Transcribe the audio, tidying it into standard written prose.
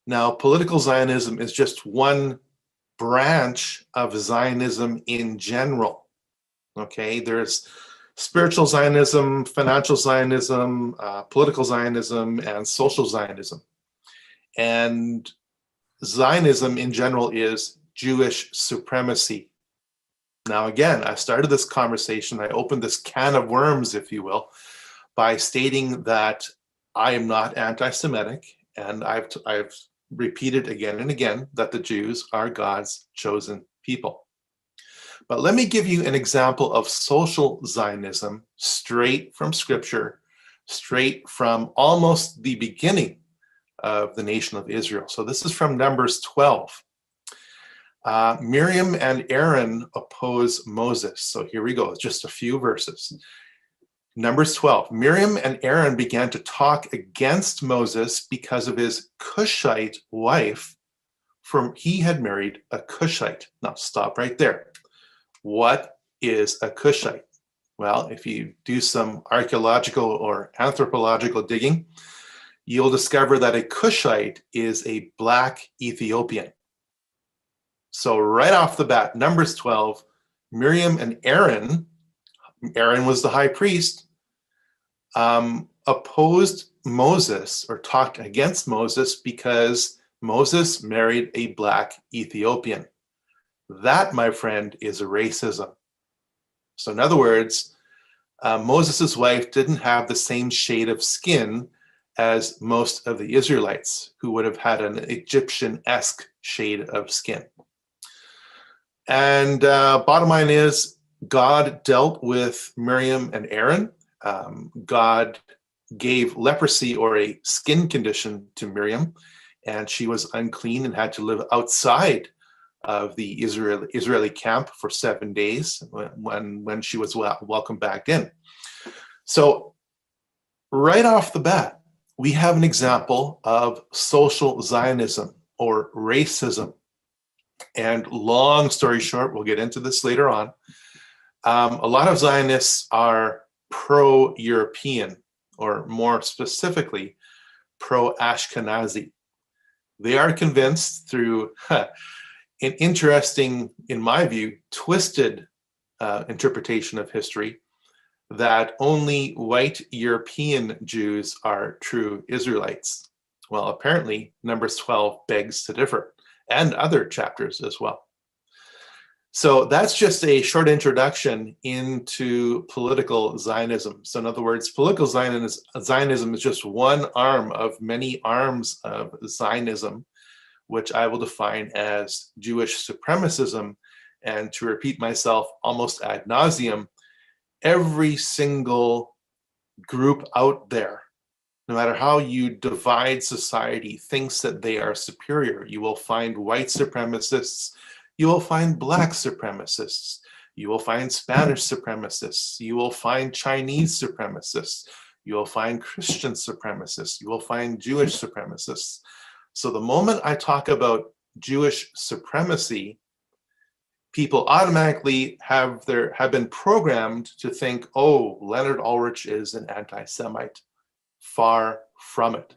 Now, political Zionism is just one branch of Zionism in general. Okay, there's spiritual Zionism, financial Zionism, political Zionism, and social Zionism. And Zionism in general is Jewish supremacy. Now, again, I started this conversation, I opened this can of worms, if you will, by stating that I am not anti-Semitic, and I've repeated again and again that the Jews are God's chosen people. But let me give you an example of social Zionism straight from Scripture, straight from almost the beginning of the nation of Israel. So this is from Numbers 12. Miriam and Aaron oppose Moses. So here we go, just a few verses. Numbers 12, Miriam and Aaron began to talk against Moses because of his Cushite wife, for he had married a Cushite. Now stop right there. What is a Cushite? Well, if you do some archaeological or anthropological digging, you'll discover that a Cushite is a black Ethiopian. So right off the bat, Numbers 12, Miriam and Aaron was the high priest, opposed Moses or talked against Moses because Moses married a black Ethiopian. That, my friend, is racism. So in other words, Moses' wife didn't have the same shade of skin as most of the Israelites, who would have had an Egyptian-esque shade of skin. And bottom line is, God dealt with Miriam and Aaron. God gave leprosy or a skin condition to Miriam, and she was unclean and had to live outside of the Israeli camp for 7 days when she was welcomed back in. So right off the bat, we have an example of social Zionism or racism. And long story short, we'll get into this later on, a lot of Zionists are pro-European, or more specifically, pro-Ashkenazi. They are convinced through an interesting, in my view, twisted interpretation of history that only white European Jews are true Israelites. Well, apparently, Numbers 12 begs to differ, and other chapters as well. So that's just a short introduction into political Zionism. So in other words, political Zionism is just one arm of many arms of Zionism, which I will define as Jewish supremacism. And to repeat myself almost ad nauseum, every single group out there, no matter how you divide society, thinks that they are superior. You will find white supremacists, you will find black supremacists, you will find Spanish supremacists, you will find Chinese supremacists, you will find Christian supremacists, you will find Jewish supremacists. So the moment I talk about Jewish supremacy, people automatically have been programmed to think, oh, Leonard Ulrich is an anti-Semite. Far from it.